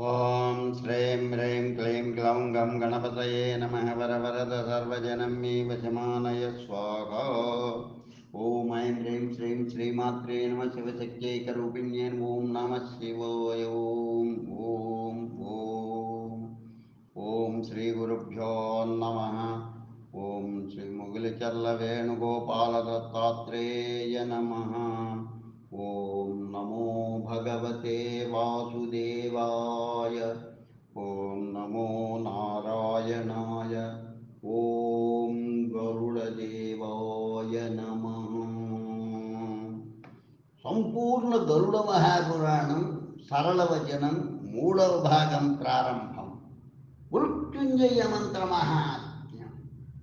ఓం శ్రీం హ్రీం క్లీం గ్లౌం గం గణపతయే నమః వరవరద సర్వజనం మే వశమానయ స్వాహా. ఓం ఐం హ్రీం శ్రీం శ్రీమాత్రే నమః శివశక్త్యైకరూపిణ్యే ఓం నమః శివాయ. ఓం ఓం ఓం ఓం శ్రీ గురుభ్యో నమః. ఓం శ్రీ ముగిలిచర్ల వేణుగోపాల దత్తాత్రేయ నమః. ఓం నమో భగవతే వాసుదేవాయ. ఓం నమో నారాయణాయ. ఓం గరుడదేవాయ నమః. సంపూర్ణ గరుడ మహాపురాణం సరళవచనం 3వ భాగం ప్రారంభం. మృత్యుంజయ మంత్ర మహాత్మ్యం.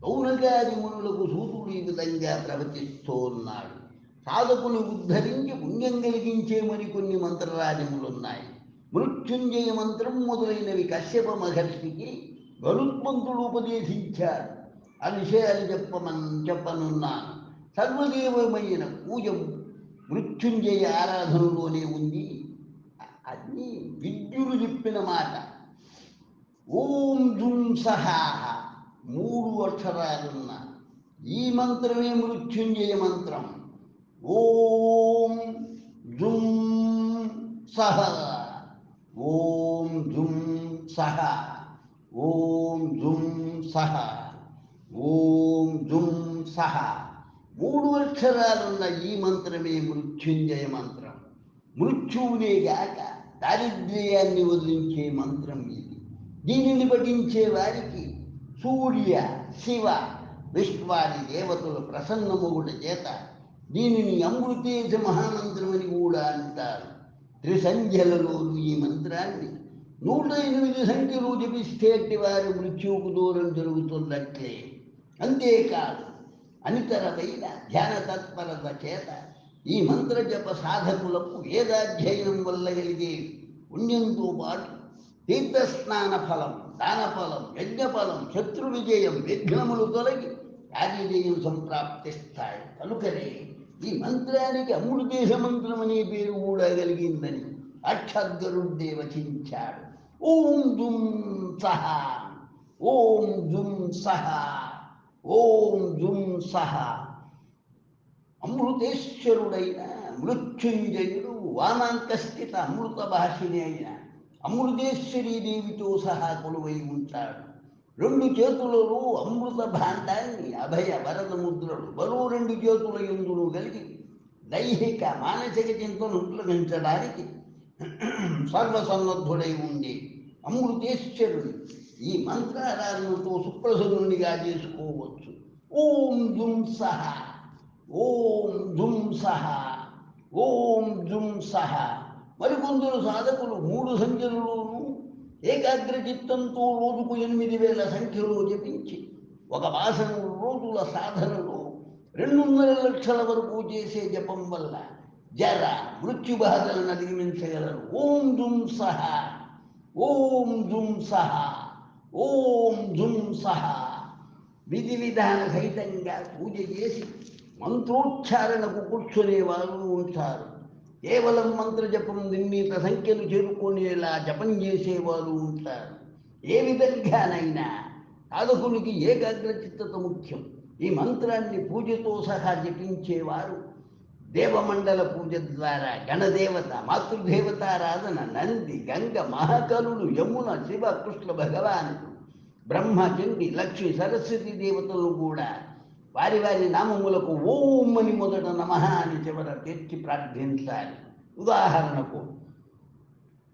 పౌనకాది మునులకు సూతుడు ఈ విధంగా ప్రవచిస్తూ ఉన్నాడు. సాధకుని ఉద్ధరించి పుణ్యం కలిగించే మరికొన్ని మంత్రరాజములున్నాయి. మృత్యుంజయ మంత్రం మొదలైనవి కశ్యప మహర్షికి గరుత్మంతుడు ఉపదేశించాడు. ఆ విషయాలు చెప్పనున్నాను. సర్వదేవమైన పూజ మృత్యుంజయ ఆరాధనలోనే ఉంది. అది విద్యులు చెప్పిన మాట. ఓం జుం సహా 3 అక్షరాలున్న ఈ మంత్రమే మృత్యుంజయ మంత్రం. ఓం జుం సహ, ఓం జుం సహ, ఓం జుం సహ, ఓం జుం సహ 3 అక్షరాలున్న ఈ మంత్రమే మృత్యుంజయ మంత్రం. మృత్యువునే గాక దారిద్ర్యాన్ని వదిలించే మంత్రం ఇది. దీనిని పఠించే వారికి సూర్య, శివ, విశ్వాది దేవతలు ప్రసన్నముగుట చేత దీనిని అమృతేశ మహామంత్రమని కూడా అంటారు. త్రిసంధ్యలలోనూ ఈ మంత్రాన్ని 108 సంఖ్యలు జపిస్తే వారు మృత్యువుకు దూరం జరుగుతున్నట్లే. అంతేకాదు అనితరమైన ధ్యాన తత్పరత చేత ఈ మంత్ర జప సాధకులకు వేదాధ్యయనం వల్ల కలిగే పుణ్యంతో పాటు తీర్థస్నాన ఫలం, దాన ఫలం, యజ్ఞ ఫలం, శత్రు విజయం, విఘ్నములు తొలగి కార్యజయం సంప్రాప్తిస్తాయి. కనుకనే ఈ మంత్రానికి అమృతేశ మంత్రం అనే పేరు కూడా కలిగిందని అక్షద్గరుడే వచించాడు. ఓం జుం సహ, ఓం జుం సహ, ఓం జుం సహ. అమృతేశ్వరుడైన మృత్యుంజయుడు వామాంకస్థిత అమృత భాషిని అయిన అమృతేశ్వరీ దేవితో సహా కొలువై ఉంటాడు. 2 చేతులలో అమృత భాండాన్ని అభయ వరద ముద్రలు మరో 2 చేతుల యందును కలిగి దైహిక మానసిక చింతను ఉపయోగించడానికి సర్వసన్నద్ధుడై ఉండి అమృతేశ్వరుని ఈ మంత్రారాధనతో సుప్రసన్నునిగా చేసుకోవచ్చు. ఓం జుం సహ, ఓం జుం సహ, ఓం జుం సహ. మరికొందరు సాధకులు 3 సంఖ్యలలోనూ ఏకాగ్ర చిత్తంతో రోజుకు 8000 సంఖ్యలో జపించి 1 మాసం రోజుల సాధనలో 2.5 లక్షల వరకు చేసే జపం వల్ల జర మృత్యు బాధలను అధిగమించగలరు. ఓం జుం సహ, ఓం జుం సహ, ఓం జుం సహ. విధి విధాన సహితంగా పూజ చేసి మంత్రోచ్చారణకు కూర్చునేవారు ఉంటారు. కేవలం మంత్రజపం నిర్ణీత సంఖ్యను చేరుకునేలా జపం చేసేవారు ఉంటారు. ఏ విధంగానైనా సాధకునికి ఏకాగ్రచిత్తత ముఖ్యం. ఈ మంత్రాన్ని పూజతో సహా జపించేవారు దేవమండల పూజ ద్వారా గణదేవత, మాతృదేవతారాధన, నంది, గంగ, మహాకలులు, యమున, శివ, కృష్ణ భగవానుడు, బ్రహ్మ, చండి, లక్ష్మి, సరస్వతి దేవతలు కూడా వారి వారి నామములకు ఓం అని మొదట నమః అని చివర తెచ్చి ప్రార్థించాలి. ఉదాహరణకు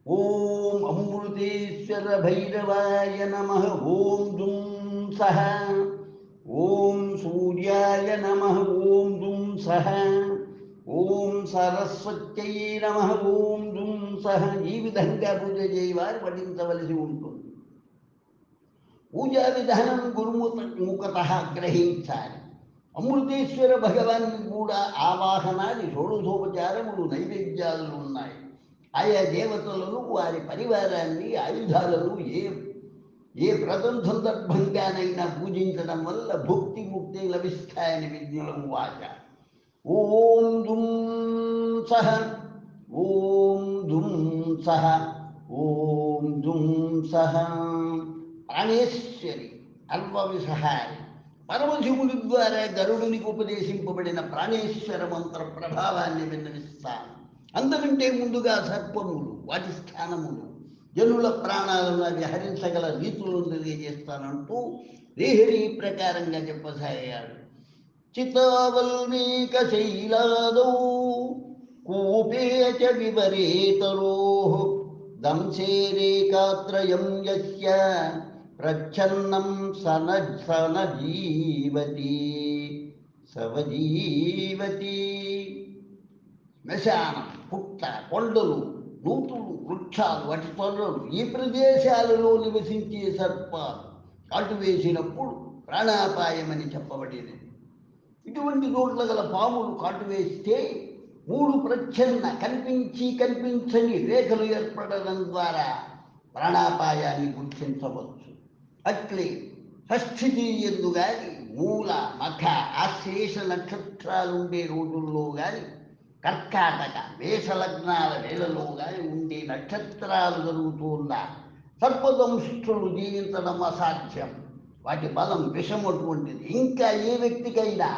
ఓం అమృతేశ్వర భైరవాయ నమః, ఓం జుం సహ, ఓం సూర్యాయ నమః, ఓం జుం సహ, ఓం సరస్వత్యై నమః, ఓం జుం సహ. ఈ విధంగా పూజ చేయవారు పఠించవలసి ఉంటుంది. పూజా విధానం గురుముఖత గ్రహించాలి. అమృతేశ్వర భగవానికి కూడా ఆవాహనాది షోడశోపచారములు, నైవేద్యాలు ఉన్నాయి. ఆయా దేవతలను, వారి పరివారాన్ని, ఆయుధాలను ఏ వ్రతం సందర్భంగానైనా పూజించడం వల్ల భుక్తి ముక్తి లభిస్తాయని విజ్ఞులము వాచ. ఓం జుం సహ, ఓం జుం సహ, ఓం జుం సహ ప్రాణేశ్వరి అల్పవిసహారి. పరమశివుడి ద్వారా గరుడునికి ఉపదేశింపబడిన ప్రాణేశ్వర మంత్ర ప్రభావాన్ని విన్నవిస్తాను. అందకంటే ముందుగా సర్పములు, వాటి స్థానములు, జనుల ప్రాణాలను అవి హరించగల రీతులను తెలియజేస్తానంటూ శ్రీహరి ప్రకారంగా చెప్పసాగాడు. చితావల్మీక శైలాదౌ కూపే చ వివరేతరోః దంశేరేకాత్రయం యస్య ప్రచ్ఛన్నం సనజీవతి సవజీవతి. శ్మశానం, పుట్ట, కొండలు, నూతులు, వృక్షాలు, వాటి తొర్రలు, ఈ ప్రదేశాలలో నివసించే సర్పాలు కాటు వేసినప్పుడు ప్రాణాపాయమని చెప్పబడినది. ఇటువంటి చోట్ల గల పాములు కాటు వేస్తే 3 ప్రచ్ఛన్న కనిపించి కనిపించని రేఖలు ఏర్పడడం ద్వారా ప్రాణాపాయాన్ని గుర్తించవచ్చు. అట్లే షష్ఠితి ఎందు గాని, మూల, మఖ, ఆశ్లేష నక్షత్రాలు ఉండే రోజుల్లో గాని, కర్కాటక మేషలగ్నాల వేళలో గాని ఉండే నక్షత్రాలు జరుగుతున్న సర్పదంష్ట్రులు జీవించడం అసాధ్యం. వాటి బలం విషం అటువంటిది. ఇంకా ఏ వ్యక్తికైనా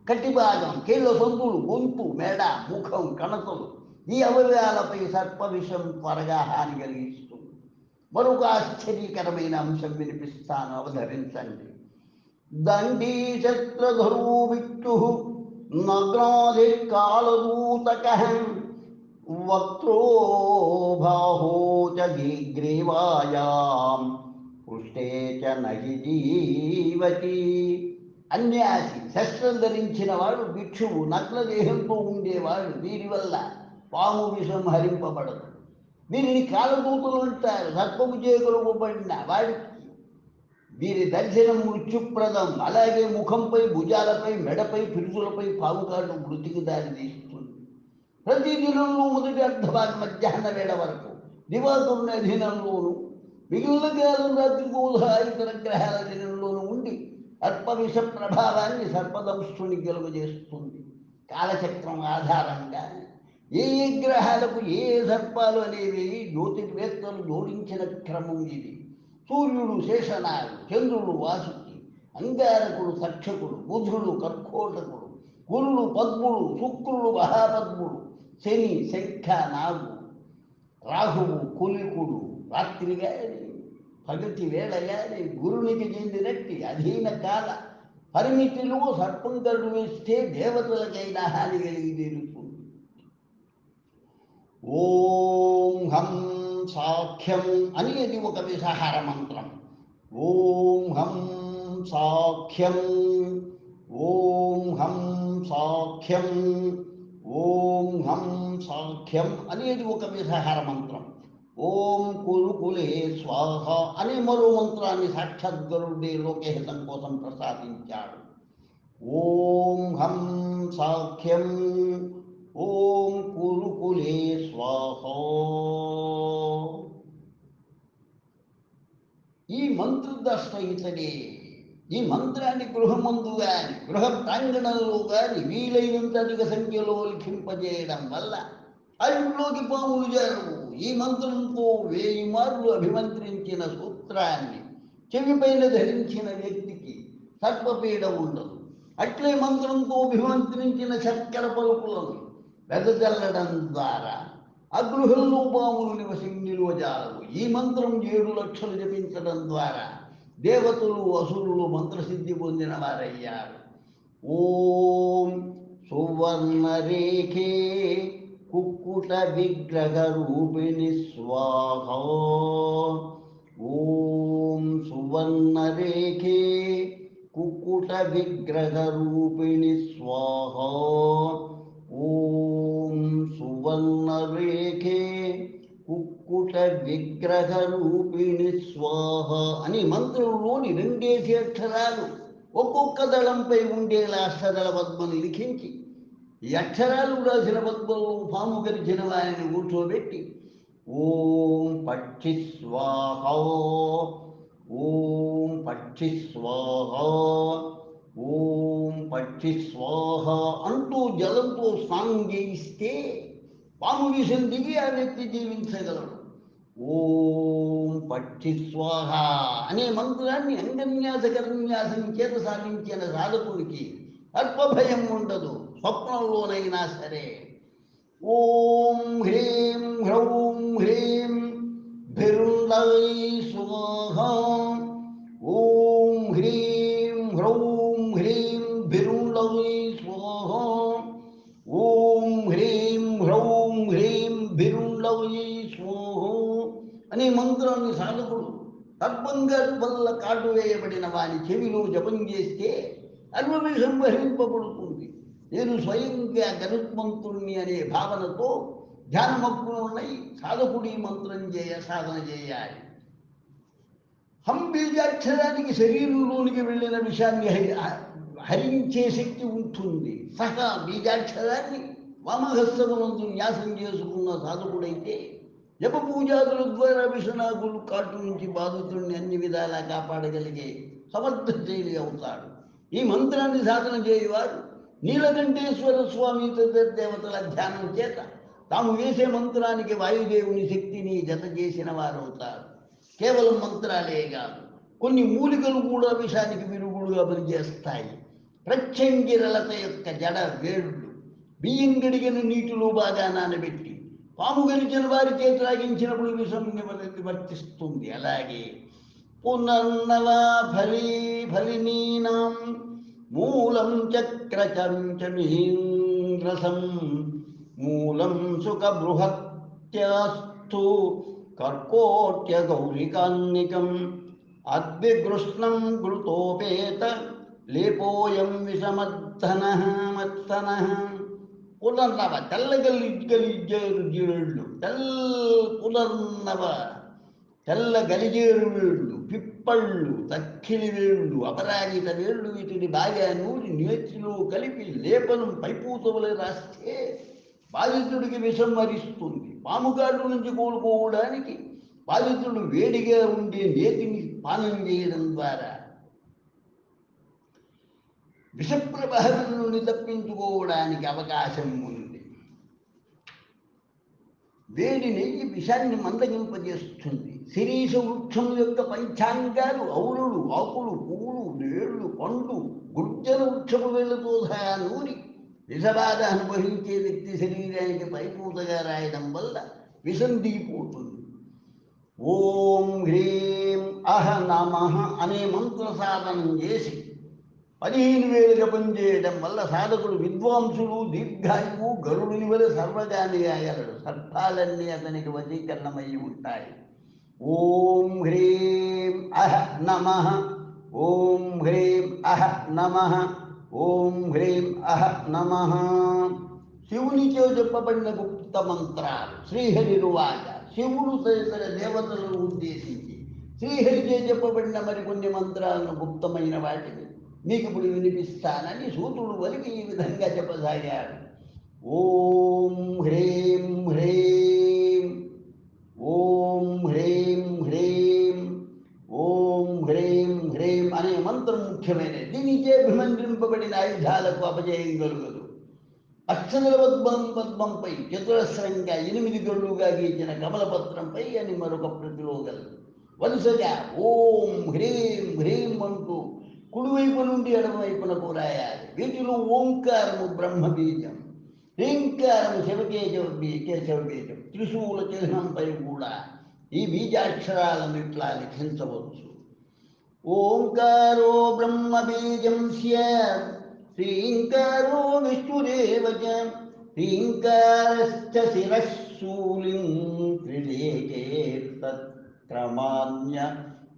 కటిభాగం, కీళ్ళ సందులు, గొంతు, మెడ, ముఖం, కణతలు, ఈ అవయవాలపై సర్ప విషం త్వరగా హాని కలిగిస్తుంది. మరొక ఆశ్చర్యకరమైన అంశం వినిపిస్తాను, అవధరించండి. దండీ శస్త్రధరూ విష్ణు నగ్నాది కాలదూతకః వక్త్రో బాహో చ గ్రీవాయాం పృష్ఠే చ నహి జీవతి. అన్యాసి, శస్త్రం ధరించిన వాడు, భిక్షువు, నగ్న దేహంతో ఉండేవాడు, వీరి వల్ల పాము విషం హరింపబడదు. వీరిని కాలదూతలు అంటారు. సర్పము చేకలుపబడిన వాడికి వీరి దర్శనం మృత్యుప్రదం. అలాగే ముఖంపై, భుజాలపై, మెడపై, పిరుసులపై పాముకాటు మృతికి దారి తీస్తుంది. ప్రతి దినంలో మొదటి అర్ధభాగం మధ్యాహ్న వేళ వరకు దివాకరుని అధీనంలోను, మిగిలిన కాలం రాత్రి బోధ ఇతర గ్రహాల అధీనంలోనూ ఉండి సర్పవిష ప్రభావాన్ని సర్పదంష్ట్రుని కలుగజేస్తుంది. కాలచక్రం ఆధారంగా ఏ ఏ గ్రహాలకు ఏ సర్పాలు అనేవి జ్యోతిర్వేత్తలు జోడించిన క్రమం ఇది. సూర్యుడు శేషనాగు, చంద్రుడు వాసుకి, అంగారకుడు తక్షకుడు, బుధుడు కర్కోటకుడు, గురుడు పద్ముడు, శుక్రుడు మహాపద్ముడు, శని శంఖ నాగు, రాహువు కులికుడు, రాత్రి గాని పగటి వేళ గాని గురునికి చెందినట్టి అధీన కాల పరిమితిలో సర్పం గరుడు వేస్తే దేవతలకైనా హాని కలిగి తీరుతుంది. ఓం హం సాఖ్యం అనేది ఒక విషహార మంత్రం. ఓం హం సాఖ్యం, ఓం హం సాఖ్యం, ఓం హం సాఖ్యం అనేది ఒక విషహార మంత్రం. ఓం కులు కులే స్వాహ అనే మరో మంత్రాన్ని సాక్షాత్ గరుడే లోకహితం కోసం ప్రసాదించాడు. ఓం హం సాఖ్యం, ఓం కులు కులే స్వాహ. ఈ మంత్రదర్శ ఇతడే. ఈ మంత్రాన్ని గృహమందు గాని, గృహ ప్రాంగణంలో గాని వీలైనంత అధిక సంఖ్యలో లిఖింపజేయడం వల్ల ఆ ఇంట్లోకి పాములు చేరవు. ఈ మంత్రంతో 1000 మార్లు అభిమంత్రించిన సూత్రాన్ని చెవిపైన ధరించిన వ్యక్తికి సర్పపీడ ఉండదు. అట్లే మంత్రంతో అభిమంత్రించిన చక్కెర పలుకులను వెదజల్లడం ద్వారా ఆ గృహంలో పాములు నిలువజాలవు. ఈ మంత్రం 7 లక్షలు జపించడం ద్వారా దేవతలు, అసురులు మంత్రసిద్ధి పొందిన వారయ్యారు. ఓం సువర్ణరేఖే కుక్కుట విగ్రహ రూపిణి స్వాహ. ఓం సువర్ణరేఖే కుక్కుట విగ్రహ రూపిణి స్వాహ. ఓం సువర్ణరేఖే కుక్కుట విగ్రహ రూపిణి స్వాహ అని మంత్రంలోని 2 అక్షరాలు ఒక్కొక్క దళంపై ఉండేలా అష్టదళ పద్మను లిఖించి ఈ అక్షరాలు రాసిన పద్మంలో పాము గరిచిన వారిని కూర్చోబెట్టి ఓం పక్షి స్వాహ, ఓం పక్షి స్వాహ, ఓం పక్షి స్వాహ అంటూ జలంతో స్నానం చేయిస్తే పాము విషం దిగి ఆ వ్యక్తి జీవించగలడు. ఓం పక్షి స్వాహ అనే మంత్రాన్ని అంగన్యాస కర్న్యాసం చేత సాధించిన సాధకుడికి అల్పభయం ఉండదు, స్వప్నంలోనైనా సరే. ఓం హ్రీం హ్రౌం హ్రీం భిరుండై స్వాహ. ఓం హ్రీం హ్రౌం హ్రీం భిరుండై స్వాహ. ఓం హ్రీం హ్రౌం హ్రీం భిరుండై స్వాహ అనే మంత్రాన్ని సాధకుడు తద్భంగా వల్ల కాటు వేయబడిన వాని చెవిలో జపం చేస్తే అల్పవిషం వహింపబడుతుంది. నేను స్వయంగా గరుత్మంతుణ్ణి అనే భావనతో ధ్యానమగ్నున్నై సాధకుడి మంత్రం సాధన చేయాలి. హం బీజాక్షరానికి శరీరంలోనికి వెళ్ళిన విషయాన్ని హరించే శక్తి ఉంటుంది. సహా బీజాక్షరాన్ని వామహస్తమునందు న్యాసం చేసుకున్న సాధకుడైతే జప పూజాదుల ద్వారా విషనాగులు కాటు నుంచి బాధితుడిని అన్ని విధాలా కాపాడగలిగే సమర్థశైలి అవుతాడు. ఈ మంత్రాన్ని సాధన చేయవారు నీలకంఠేశ్వర స్వామి దేవతల ధ్యానం చేత తాము వేసే మంత్రానికి వాయుదేవుని శక్తిని జత చేసిన వారవుతారు. కేవలం మంత్రాలే కాదు, కొన్ని మూలికలు కూడా విషానికి విరుగుడుగా పనిచేస్తాయి. ప్రత్యంగిరలత యొక్క జడ వేళ్ళు బియ్యం గడిగిన నీటిలో బాగా నానబెట్టి పాము గరిచిన వారి చేతి త్రాగించినప్పుడు విషం నివర్తిస్తుంది. అలాగే పునర్నవ ఫలినీనాం మూలం చక్రచంచమీంద్రసం మూలం సుఖ బృహత్యాస్తు కర్కోట్య గౌరికాన్నికం అద్విగృష్ణం ఘృతోపేత లేపోయం విషమద్దనః మత్తనః. పునర్నవ తెల్ల గలిజేరు వేళ్ళు, పిప్పళ్ళు, తక్కిలి వేళ్ళు, అపరాజిత వేళ్ళు, వీటిని బాగా నూరి నేతిలో కలిపి లేపనం పైపూతవలే రాస్తే బాధితుడికి విషం మరిస్తుంది. పాముగాడు నుంచి కోలుకోవడానికి బాధితుడు వేడిగా ఉండే నేతిని పానం చేయడం ద్వారా విషప్రభావం నుండి తప్పించుకోవడానికి అవకాశం ఉంది. వేడి నెయ్యి విషాన్ని మందగింపజేస్తుంది. శిరీష వృక్షం యొక్క పంచాంగాలు ఔరులు, ఆకులు, పువ్వులు, వేళ్ళు, పండ్లు, గుర్జన వృక్షపు వేళ్లతో సహా నూరి విషబాధ అనుభవించే వ్యక్తి శరీరానికి పైపూతగా రాయడం వల్ల విషం దిగిపోతుంది. ఓం హ్రీం అహ నమః అనే మంత్ర సాధనం చేసి 15,000 జపం చేయడం వల్ల సాధకుడు విద్వాంసుడు, దీర్ఘాయువు, గరుడుని వలె సర్వగాని అయ్యగలడు. సర్పాలన్నీ అతనికి వశీకరణమయ్యి ఉంటాయి. ఓం హ్రీం అహ నమః. ఓం హ్రీం అహ నమః. ఓం హ్రీం అహ నమః. శివునిచే చెప్పబడిన గుప్త మంత్రాలు. శ్రీహరిరువాచ. శివుడు తదితర దేవతలను ఉద్దేశించి శ్రీహరిచే చెప్పబడిన మరికొన్ని మంత్రాలను గుప్తమైన వాటిని మీకు ఇప్పుడు వినిపిస్తానని సూతుడు వలికి ఈ విధంగా చెప్పసాగాడు. ఓం హ్రీం హ్రీం. ఓం హ్రీం హ్రీం. ఓం హ్రీం హ్రీం అనే మంత్రం ముఖ్యమైనది. దీనిచే అభిమంత్రింపబడిన ఆయుధాలకు అపజయం కలుగదు. అక్షర పద్మంపై చతురస్రంగా 8 గళ్ళుగా గీచిన కమలపత్రంపై అని మరొక ప్రతిలో గలదు. వరుసగా ఓం హ్రీం హ్రీం అంటూ కుడివైపు నుండి ఎడమవైపునకు రాయాలి. వీటిలో ఓంకారము బ్రహ్మబీజం, హ్రీంకారము కేశవ బీజం. త్రిశూల చిహ్నంపై కూడా ఈ బీజాక్షరాలను ఇట్లా లిఖించవచ్చు. ఓంకారో బ్రహ్మబీజం స్యాత్ శ్రీంకారో విష్ణురేవ చ శ్రీంకారశ్చ శిరశూలిం త్రిలేఖేత్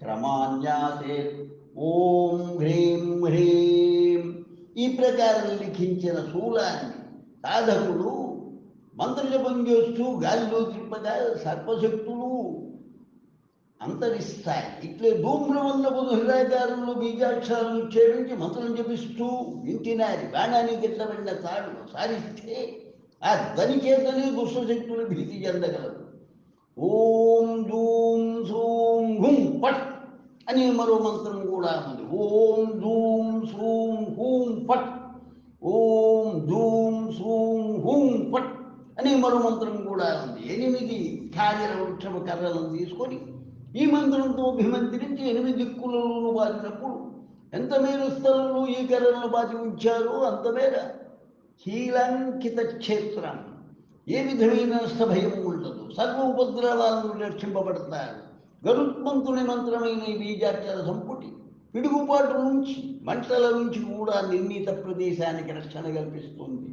క్రమాన్యాసేత్. ఓం హ్రీం హ్రీం. ఈ ప్రకారం లిఖించిన శూలాన్ని సాధకుడు మంత్రజపం చేస్తూ గాలిలో తిప్పగా సర్పశక్తులు అంతరిస్తాయి. ఇట్లే ధూమ్రవన్నపు హృదయకారంలో బీజాక్షరాలను ఉచ్ఛేదించి మంత్రం జపిస్తూ వింటినారి బాణానికి గిట్టబడిన తాడు సారిస్తే ఆ ధ్వని చేతనే దుష్టశక్తులు భీతి చెందగలవు. ఓం ధూం సూం హుం పట్ అనే మరో మంత్రం కూడా ఉంది. ఓం ధూం సూం హూం పట్. ఓం ధూం సూం హూం పట్ అనే మరో మంత్రం కూడా కూడా ఉంది. 8 ఖాజర వృక్షము కర్రలను తీసుకొని ఈ మంత్రంతో అభిమంత్రించి 8 దిక్కులను బాధినప్పుడు ఎంత మేర స్థలంలో ఈ కర్రలను బాధి ఉంచారో అంతమేర కీలంకిత క్షేత్రం, ఏ విధమైన నష్టభయం ఉండదు, సర్వ ఉపద్రవాలను రక్షింపబడతారు. గరుత్మంతుని మంత్రమైన ఈ బీజాక్షర సంపుటి పిడుగుపాటు నుంచి మంటల నుంచి కూడా నిర్ణీత ప్రదేశానికి రక్షణ కల్పిస్తుంది.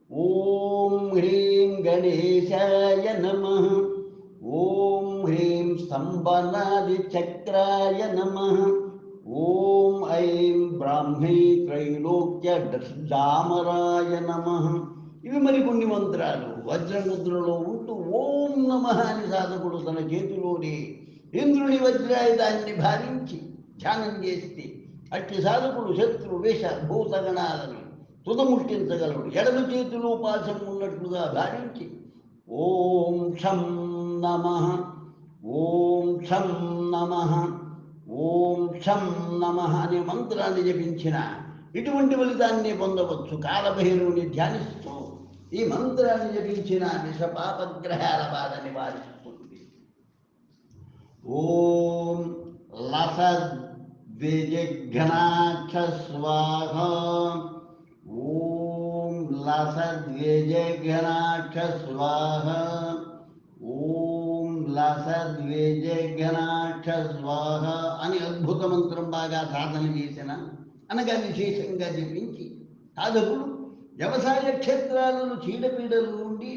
ఓం హ్రీం గణేశాయ నమః. ఓం హ్రీం స్తంభనాది చక్రాయ నమః. ఓం ఐం బ్రాహ్మీ త్రైలోక్య దామరాయ నమః. ఇవి మరికొన్ని మంత్రాలు వజ్రముద్రలో ఉంటూ ఓం నమః అని సాధకుడు తన చేతిలోనే ఇంద్రుని వజ్రాయుధాన్ని భావించి ధ్యానం చేస్తే అట్టి సాధకుడు శత్రు విష భూతగణాలను తుదముష్టించగలడు. ఎడమ చేతిలో పాశం ఉన్నట్లుగా భావించి ఓం క్షం నమః, ఓం క్షం నమః, ఓం క్షం నమః అనే మంత్రాన్ని జపించిన ఇటువంటి ఫలితాన్ని పొందవచ్చు. కాలభైరవుని ధ్యానిస్తూ ఈ మంత్రాన్ని జపించిన విష పాపగ్రహాల బాధ నివారిస్తుంది. ఓం లసద్విజిఘ్నాక్ష స్వాహ. ఓం లసద్విజిఘ్నాక్ష స్వాహ. ఓం లసద్విజిఘ్నాక్ష స్వాహ అని అద్భుత మంత్రం బాగా సాధన చేసిన అనగా విశేషంగా జపించి సాధకుడు వ్యవసాయ క్షేత్రాలను చీడపీడల నుండి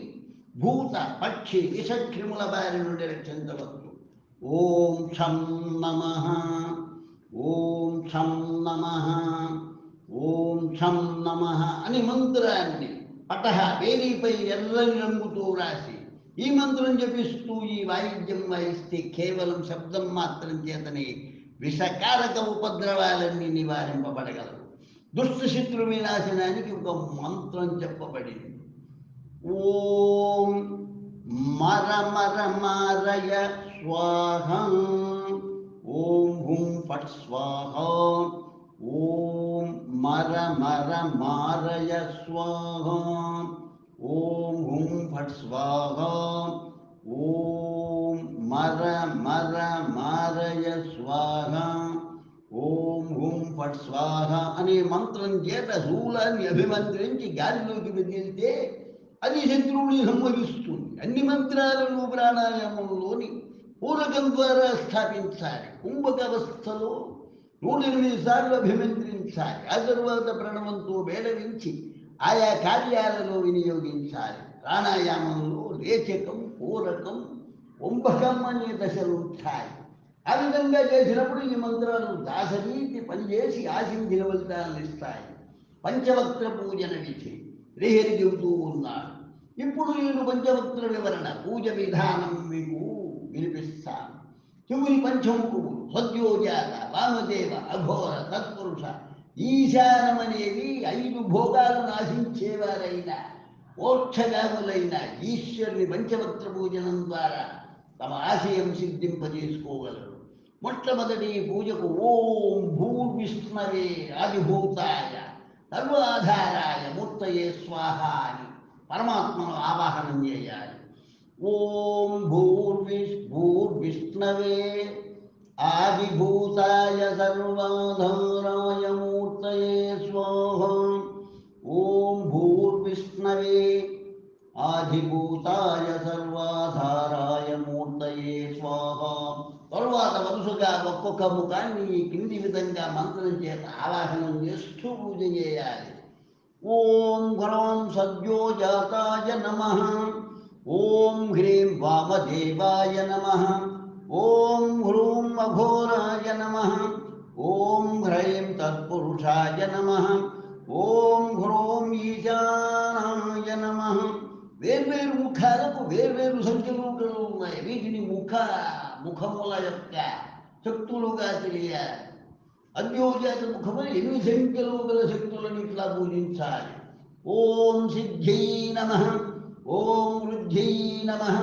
భూత పక్షి విషక్రిముల బారి నుండి రక్షించవచ్చు. ఓం క్షం నమః, ఓం క్షం నమః, ఓం క్షం నమః అని మంత్రాన్ని పటహ వేలిపై ఎర్రని రంగుతో రాసి ఈ మంత్రం జపిస్తూ ఈ వాయిద్యం వాయిస్తే కేవలం శబ్దం మాత్రం చేతనే విషకారక ఉపద్రవాలన్నీ నివారింపబడగలవు. దుష్ట శత్రు వినాశనానికి ఒక మంత్రం చెప్పబడింది. ఓం మర మర మారయ స్వాహ. ఓం హుం ఫట్ స్వాహ. ఓం మర మర మారయ స్వాహ. ఓం హుం ఫట్ స్వాహ. ఓం మర మర మారయ స్వాహ. ఓం హుం ఫట్ స్వాహ అనే మంత్రం చేత శూలాన్ని అభిమంత్రించి గాలిలోకి వెదిలితే అది శత్రువుని సంహరిస్తుంది. అన్ని మంత్రాలను ప్రాణాయామంలోని పూరకం ద్వారా స్థాపించాలి. కుంభక అవస్థలో 108 సార్లు అభిమంత్రించాలి. ఆ తరువాత ప్రణవంతో మేళవించి ఆయా కార్యాలలో వినియోగించాలి. ప్రాణాయామంలో రేచకం, పూరకం, కుంభకం అనే దశలు ఉంటాయి. ఆ విధంగా చేసినప్పుడు ఈ మంత్రాలు దాసరీతి పనిచేసి ఆశించిన ఫలితాలను ఇస్తాయి. పంచవక్త్ర పూజన విధి శ్రీహరి చెబుతూ ఉన్నాడు. ఇప్పుడు నేను పంచవక్త్ర వివరణ పూజ విధానం మీకు వినిపిస్తాను. శివుని పంచముఖుడు సద్యోజాత, వామదేవ, అఘోర, తత్పురుష, ఈశానమనేవి 5 భోగాలు నాశించేవారైన మోక్షగాములైన ఈశ్వరుని పంచవక్త్ర పూజనం ద్వారా తమ ఆశయం సిద్ధింపజేసుకోగలరు. మొట్టమొదటి పూజకు ఓం భూర్విష్ణవే ఆదిభూతాయ సర్వాధారాయ మూర్తయే స్వాహ అని పరమాత్మను ఆవాహనం చేయాలి. ఓం భూర్విష్ణవే ఆదిభూతాయ సర్వాధారాయ మూర్తయే స్వాహ. ఓం భూర్విష్ణవే ఆదిభూతాయ సర్వాధారాయ మూర్తయే స్వాహ. తరువాత వరుసగా ఒక్కొక్క ముఖాన్ని ఈ కింది విధంగా మంత్రం చేత ఆవాహనం చేస్తూ పూజ చేయాలి. ఓం హ్రౌం సద్యోజాతాయ నమః. ఓం హ్రీం వామదేవాయ నమః. ఓం హ్రూం అఘోరాయ నమః. ఓం హ్రైం తత్పురుషాయ నమః. ఓం హ్రౌం ఈశానాయ నమః. వేర్వేరు ముఖాలకు వేర్వేరు సంఖ్యలు ఉన్నాయి. వీటిని ముఖముల యొక్క శక్తులుగా తెలియాలి. అద్యోజాత ముఖములు 8 సంఖ్యలు గల శక్తులను ఇట్లా పూజించాలి. ఓం సిద్ధ్యై నమః. ఓం వృద్ధ్యై నమః.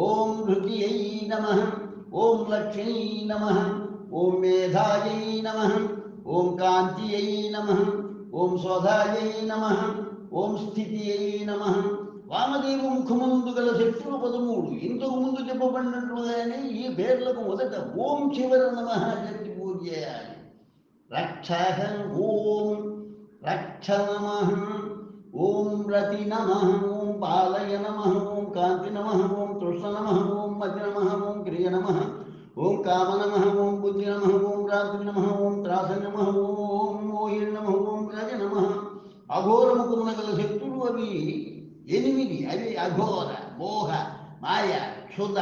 ఓం హృద్యై నమః. ఓం లక్ష్మీ నమః. ఓం మేధాయై నమః. ఓం కాంత్యై నమః. ఓం స్వధాయై నమః. ఓం స్థితియై నమః. వామదేవ ముఖమందు గల శక్తులు 13. ఇంతకు ముందు చెప్పబడినట్లుగానే ఈ పేర్లకు మొదట ఓం చివర నమః చెప్పి పూజ చేయాలి. రక్ష ఓం రక్ష నమః, ఓం రతి నమః, ఓం పాలయ నమః, ఓం కాంతి నమః, ఓం తృష్ణ నమః, ఓం మతి నమః, ఓం క్రియ నమః, ఓం కామ నమః, ఓం బుద్ధి నమః, ఓం రాత్రి నమః, ఓం త్రాస నమః, ఓం మోహిర్ నమః, ఓం రజ నమః. అఘోరముకున్న గల శక్తులు అవి 8. అవి అఘోర, మోహ, మాయ, క్షుద,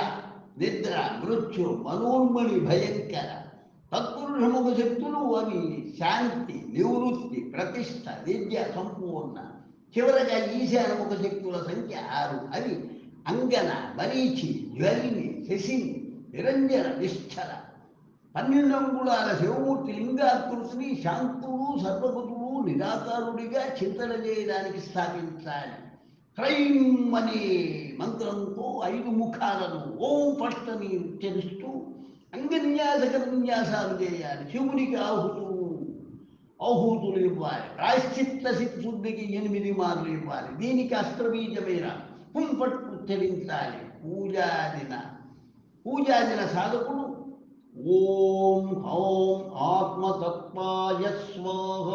నిద్ర, మృత్యు, మనోన్మణి, భయంకర. తత్పురుషముఖ శక్తులు అవి శాంతి, నివృత్తి, ప్రతిష్ట, విద్య, సంపూర్ణ. చివరగా ఈశానముఖ శక్తుల సంఖ్య 6. అవి అంగన, మరీచి, జ్వలిని, శశిని, నిరంజన, నిశ్చల. 12 అంగుళాల శివమూర్తి లింగాకృతిని శాంతుడు, సర్వగతుడు, నిరాకారుడిగా చింతన చేయడానికి స్థాపించాలి. హ్రైం అనే మంత్రంతో 5 ముఖాలను ఓం ఫస్ట్ అని ఉచ్చరిస్తూ అంగన్యాసక విన్యాసాలు చేయాలి. శివునికి ఆహుతులు ఇవ్వాలి. ప్రాయశ్చిత్త శుద్ధికి 8 మార్లు ఇవ్వాలి. దీనికి అస్త్రబీజమైన హుం ఫట్ ఉచ్చరించాలి. పూజాదిన సాధకుడు ఓం హౌం ఆత్మతత్వాయ స్వాహ,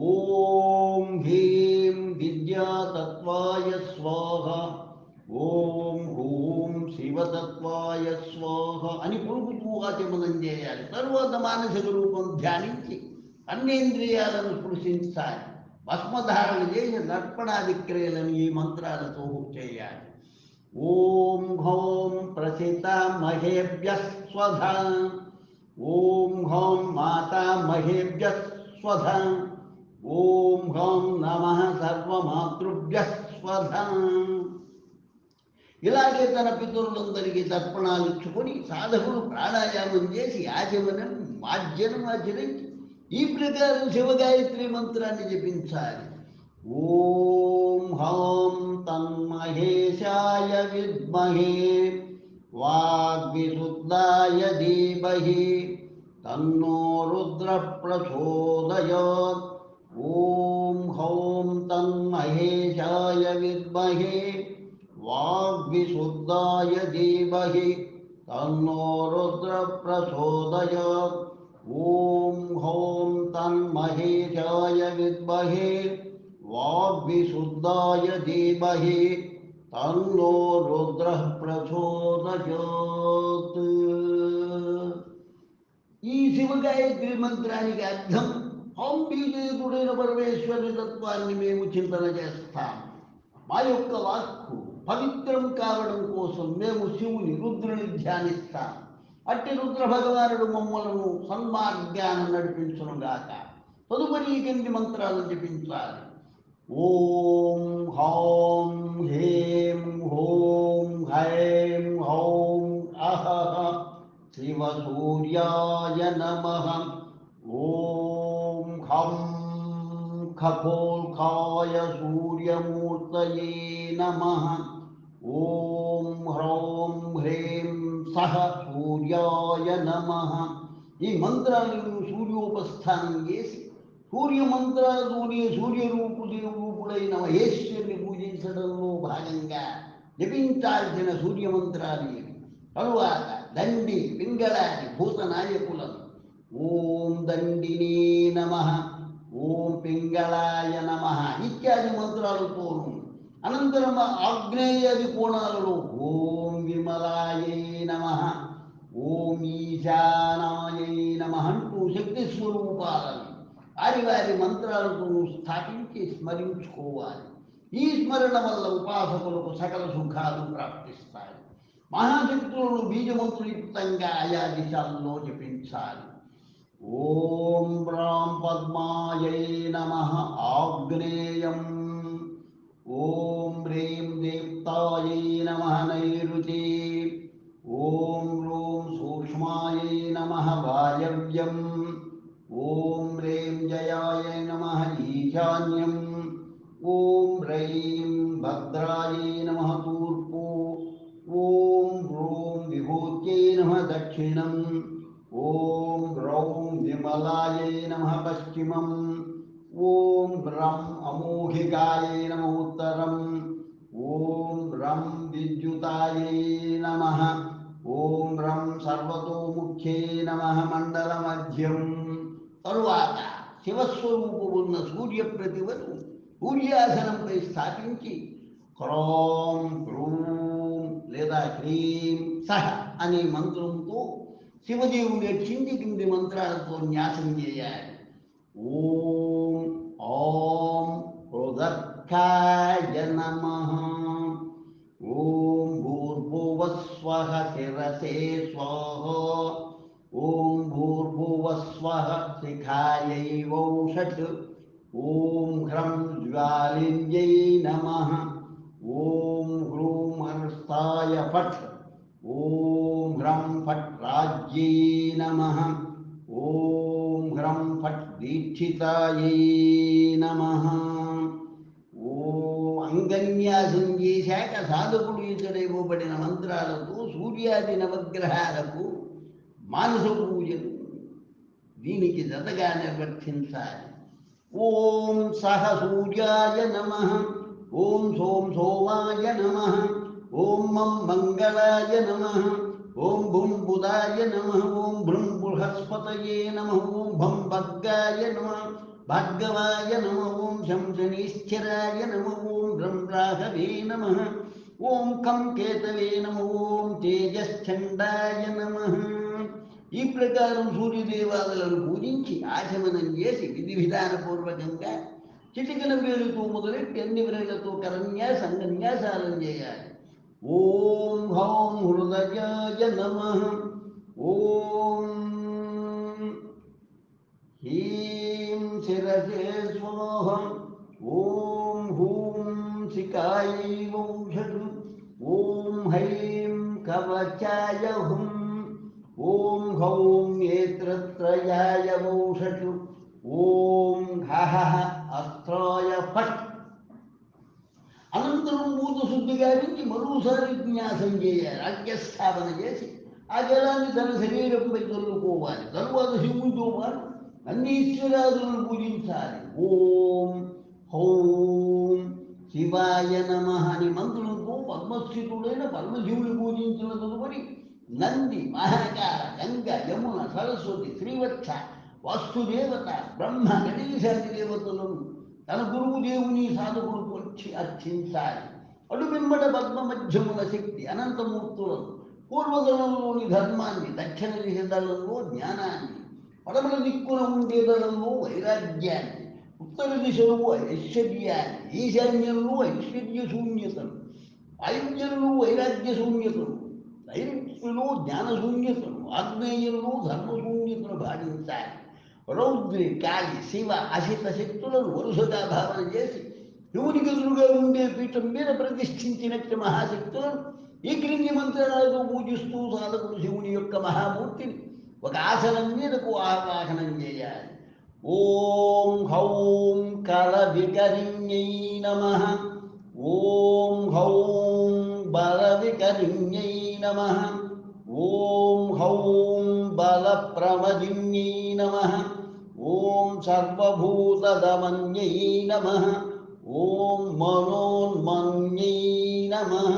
ఓం హ్రీం విద్యాతత్వాయ స్వాహ, ఓం హూం శివతత్వాయ స్వాహ అని పలుకుతూ ఆచమనం చేయాలి. తరువాత మానసిక రూపం ధ్యానించి అన్నేంద్రియాలను స్పృశించాలి. భస్మధారణ చేసి దర్పణాది క్రియలను ఈ మంత్రాలతో చేయాలి. ఓం హౌం ప్రసితామహేభ్యః స్వధా, ఓం హౌం మాతామహేభ్యః స్వధా, ఓం హౌం నమః సర్వమాతృభ్యః స్వధా. ఇలాగే తన పితరులందరికీ తర్పణాలు ఇచ్చుకొని సాధకుడు ప్రాణాయామం చేసి ఆచమనం మాజ్యనం ఆచరించి ఈ ప్రకారం శివగాయత్రి మంత్రాన్ని జపించాలి. ఓం హౌం తన్మహేశాయ విద్మహే వాగ్విశుద్ధాయ ధీమహి తన్నో రుద్ర ప్రచోదయాత్. ఓం హౌం తన్మహేశాయ విద్మహే వాగ్విశుద్ధాయ ధీమహి తన్నో రుద్ర ప్రచోదయాత్. ఓం హౌం తన్మహేశాయ విద్మహే వాగ్విశుద్ధాయ ధీమహి తన్నో రుద్ర ప్రచోదయాత్. ఈ శివగాయత్రి మంత్రానికి అర్థం హోం బీజేతుడైన పరమేశ్వరి తత్వాన్ని మేము చింతన చేస్తాం. మా యొక్క వాక్కు పవిత్రం కావడం కోసం మేము శివుని రుద్రుని ధ్యానిస్తాం. అట్టి రుద్ర భగవానుడు మమ్మలను సన్మార్గాన్ని నడిపించునుగాక. తదుపరి ఈ కింది మంత్రాలు జపించాలి. ఓం హౌం హ్రీం హోం హైం హౌం అహః శివ సూర్యాయ నమః. ఓం ఖం ఖగోల్కాయ సూర్యమూర్తయే నమః. ఓం హ్రౌం హ్రీం సహ సూర్యాయ నమః. ఈ మంత్రాలను సూర్యోపస్థానం చేసి సూర్యమంత్రాలతోనే సూర్యరూపుడైన మహేశ్వరుని పూజించడంలో భాగంగా జపించాల్సిన సూర్యమంత్రాలు ఇవి. తరువాత దండి, పింగళాది భూత నాయకులను ఓం దండినే నమః, ఓం పింగళాయ నమః ఇత్యాది మంత్రాలతోనూ, అనంతరం ఆగ్నేయాది కోణాలలో ఓం విమలాయై నమః, ఓం ఈశానాయై నమః అంటూ శక్తి స్వరూపాలను వారి వారి మంత్రాలతో స్థాపించి స్మరించుకోవాలి. ఈ స్మరణ వల్ల ఉపాసకులకు సకల సుఖాలు ప్రాప్తిస్తాయి. మహాశక్తులను బీజమంత్రయుక్తంగా ఆయా దిశాల్లో జపించాలి. ఓం బ్రాం పద్మాయై నమః ఆగ్నేయం, ఓం హ్రీం దీప్తాయై నమః నైరుతి, ఓం హ్రూం సూక్ష్మాయై నమః వాయవ్యం, ఓం హ్రీం జయాయై నమః ఈశాన్యం, ఓం హ్రీం భద్రాయై నమః తూర్పు, ఓం హ్రూం విభూత్యై నమః దక్షిణం, ఓం హ్రౌం విమలాయై నమః పశ్చిమం, ఓం బ్రం అమోఘికాయై నమః ఉత్తరం, శ్రీవత్సాయుతాయై నమః. ఓం హ్రం సర్వతోముఖ్యై నమః మండలమధ్యం. తరువాత శివస్వరూపు ఉన్న సూర్యప్రతిమను సూర్యాసనంపై స్థాపించి క్రోం క్రూం లేదా హ్రీం సహ అనే మంత్రంతో శివదేవుని కింది కింది మంత్రాలతో న్యాసం చేయాలి. ఓం ఓం రుదర్కాయ నమః. ఓం భూర్భువస్వః శిరసే స్వాహ. ఓం భూర్భువస్వః శిఖాయై వౌషట్. ఓం హ్రం జ్వాలిన్యై నమః. ఓం హ్రూం హర్స్తాయ ఫట్. ఓం హ్రం ఫట్ రాజ్యై నమః. ఓం హ్రం ఫట్ దీక్షితాయై నమః. ఓం అంగన్యాసం చేశాక సాధకుడు ఇతడు ఇవ్వబడిన మంత్రాలతో సూర్యాది నవగ్రహాలకు మానస పూజలు దీనికి జతగా నిర్వర్తించాలి. ఓం సహ సూర్యాయ నమః. ఓం సోం సోమాయ నమః. ఓం మం మంగళాయ నమః. ఓం భుం బుధాయ నమః. ఓం భృం బృహస్పతయే నమః. ఓం భం భర్గాయ నమః భార్గవాయ నమః. ఓం శం శనీశ్చరాయ నమః. ఓం హ్రం రాఘవే నమః. ఓం కం కేతవే నమః. ఓం తేజశ్చండాయ నమః. ఈ ప్రకారం సూర్యదేవాదులను పూజించి ఆచమనం చేసి విధి విధానపూర్వకంగా చిటికల వేలుతో మొదలెట్టి అన్ని వేళ్లతో కరన్యాస అంగన్యాసాలను చేయాలి. ఓం హౌం హృదయాయ నమః. ఓం హీం శిరసే స్వాహ. ఓం హూం శిఖాయై వౌషట్. ఓం హైం కవచాయ హుం. ఓం హౌం నేత్రత్రయాయ వౌషట్. ఓం హహ అస్త్రాయ ఫట్. అనంతరం మూత శుద్ధి గావించి మరోసారి న్యాసం చేయాలి. అర్ఘ్యస్థాపన చేసి ఆ జలాన్ని తన శరీరంపై చల్లుకోవాలి. తరువాత శివునితో పాటు అన్ని ఈశ్వరాదులను పూజించాలి. ఓం హౌం శివాయ నమః అని మంత్రులతో పద్మస్థితుడైన పరమశివుని పూజించిన తదుపరి నంది, మహాకార, గంగ, యమున, సరస్వతి, శ్రీవత్స, వాస్తుదేవత, బ్రహ్మ, గణేశాది దేవతలను తన గురువు దేవుని సాధకుడు వచ్చి అర్చించాలి. అడుబిమ్మడ పద్మ మధ్యముల శక్తి అనంతమూర్తులను, పూర్వదళంలోని ధర్మాన్ని, దక్షిణ దిశ దళంలో జ్ఞానాన్ని, పడమల దిక్కున ఉండే దళంలో వైరాగ్యాన్ని, ఉత్తర దిశలో ఐశ్వర్యాన్ని, ఈశాన్యంలో ఐశ్వర్య శూన్యతను, వాయువ్యంలో వైరాగ్య శూన్యతను, నైరుత్యంలో జ్ఞాన శూన్యతను, ఆగ్నేయంలో ధర్మ శూన్యతను భావించాలి. రౌద్రి, కాళి, శివ, అసిత శక్తులను వరుసగా భావన చేసి శివునికి ఎదురుగా ఉండే పీఠం మీద ప్రతిష్ఠించినట్టు మహాశక్తులను ఈ క్రింది మంత్రాలతో పూజిస్తూ సాధకుడు శివుని యొక్క మహామూర్తిని ఒక ఆసనం మీదకు ఆవాహనం చేయాలి. ఓం హౌం కల వికరిణ్యై నమః. ఓం హౌం బల వికరిణ్యై నమః. ఓం హౌం బల ప్రమదిన్యై నమః. ఓం సర్వభూతదమన్యై నమః. ఓం మనోన్మన్యై నమః.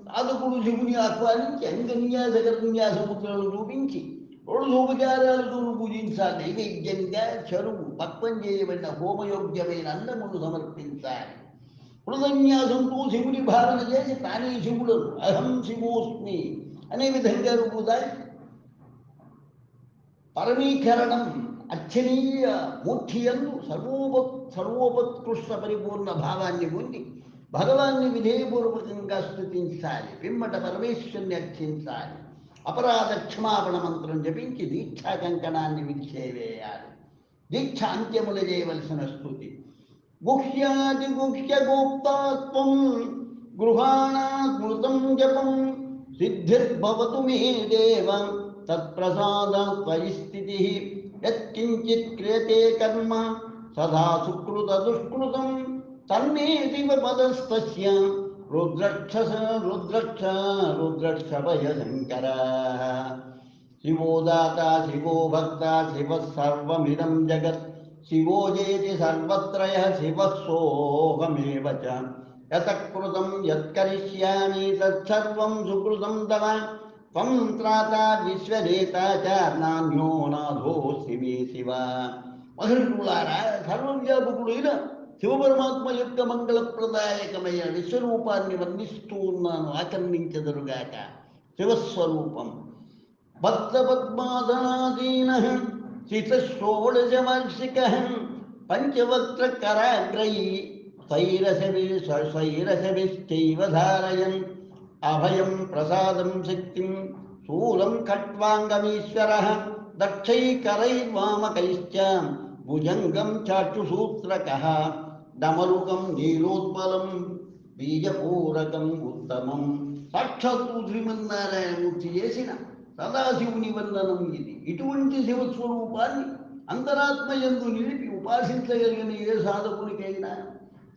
సాధకుడు శివుని ఆహ్వానించి అంగన్యాస కర్న్యాసముద్రలు చూపించి షోడశోపచారాలతో పూజించాలి. నైవేద్యంగా చెరువు పక్వం చేయబడిన హోమయోగ్యమైన అన్నమును సమర్పించాలి. హృదన్యాసంతో శివుని భావన చేసి తానే శివుడను అహం శివోస్మి అనే విధంగా రూపుదాయి పరమీకరణం అర్చనీయ మూర్తియందు సర్వోపత్కృష్ట పరిపూర్ణ భావాన్ని పొంది భగవాన్ని విధేయపూర్వకంగా స్తుతించాలి. పిమ్మట పరమేశ్వరుని అర్చించాలి. అపరాధ క్షమాపణ మంత్రం జపించి దీక్షా కంకణాన్ని విడిచేవేయాలి. దీక్ష అంత్యములు చేయవలసిన స్తుతి. గుహ్యాది గుహ్య గోప్తాత్వం గృహాణాత్మృతం జపం సిద్ధిర్భవతు మే దేవ తత్ప్రసాదాత్ పరిస్థితి యత్కించిత్ క్రియతే కర్మ సదా సుకృత దుష్కృతం తన్మే దివ పదస్తస్య రుద్రక్షభయ శంకర. శివో దాత శివో భక్త శివ సర్వమిదం జగత్ శివో జేతి సర్వత్రయ శివ సోహమేవ చ యతకృతం యత్కరిష్యామి తత్సర్వం సుకృతం తవ త్వం త్రాతా విశ్వనేత చ నాన్యో నాథోస్తి మే శివ. మహర్షులారా, సర్వవ్యాపకుడైన శివపరమాత్మ యొక్క మంగళప్రదాయకమైన విశ్వరూపాన్ని వర్ణిస్తూ ఉన్నాను, ఆచరణించదరుగాక. శివస్వరూపం భక్తపద్మాదనాదీన శితషోడశవార్షిక పంచవక్త్రకరాగ్రై సైరసవిశ్చైవ ధారయన్ అభయం ప్రసాదం శక్తిం శూలం ఖట్వాంగమీశ్వర దక్షైకరైర్వామకైశ్చ భుజంగం చాక్షుసూత్రకః డమరుకం నీలోత్పలం బీజపూరకం ఉత్తమం. సాక్షాత్తు శ్రీమన్నారాయణమూర్తి చేసిన సదాశివుని వందనం ఇది. ఇటువంటి శివస్వరూపాన్ని అంతరాత్మయందు నిలిపి ఉపాసించగలిగిన ఏ సాధకునికైనా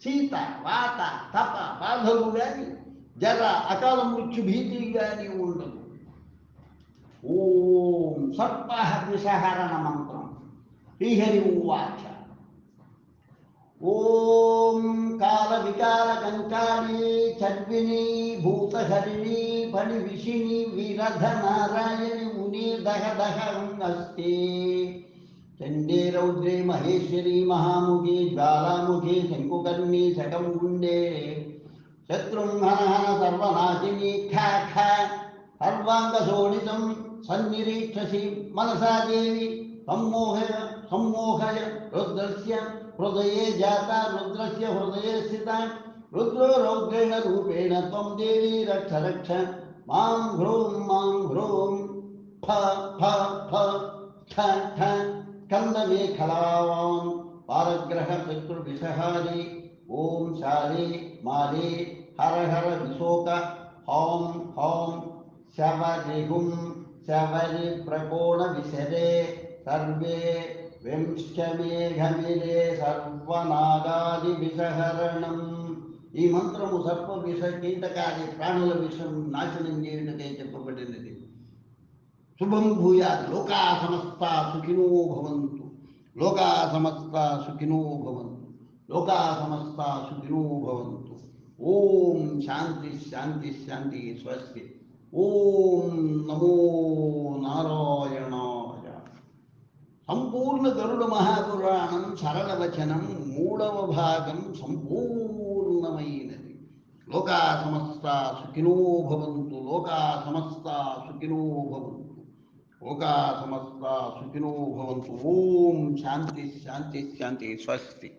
శీత వాత తప బాధలు గాని, జర అకాల మృత్యు భీతి గాని ఉండదు. ఓం సర్ప విషహరణ మంత్రం. శ్రీహరి ఉవాచ. ఓం కాల వికాల కంకాళీ చర్విణీ భూతహరిణీ ఫణి విషిణి విరధ నారాయణి ముని దహ దహ అస్తే చండే రౌద్రే మహేశ్వరీ మహాముఖే జ్వాలాముఖే శంకుకర్ణి శకం గుండే శత్రుం హన హన సర్వనాశిని ఖ ఖ సర్వాంగశోణితం సన్నిరీక్షసి మనసా దేవి सम्मोहय रुद्रस्य हृदये जाता रुद्रस्य हृदये स्थिता रुद्रो रौद्रेण रूपेण त्वं देवी रक्ष रक्ष मां ह्रूं फ फ फ ठ ठ स्कन्दमेखलावान् पारग्रह शत्रुविषहारी ओं शाले माले हर हर विशोक हौं हौं शवरिहुं शवरि प्रकोण विशरे सर्वे विंशमेघमिरे सर्वनागादि విషహరణం. ఈ మంత్రము సర్ప విష కీటకాది ప్రాణుల విషం నాశనం చేయుటకై చెప్పబడినది. శుభం భూయాత్. లోకా సమస్త సుఖినో భవంతు. లోకా సమస్త సుఖినో భవంతు. లోకా సమస్త సుఖినో భవంతు. ఓం శాంతి శాంతి శాంతి. స్వస్తి. ఓం నమో నారాయణాయ. సంపూర్ణ గరుడ మహాపురాణం సరళవచనం 3వ భాగం సంపూర్ణమైనది. లోకా సమస్త సుఖినో భవంతు. లోకా సమస్త సుఖినో భవంతు. లోకా సమస్త సుఖినో భవంతు. ఓం శాంతి శాంతి శాంతి. స్వస్తి.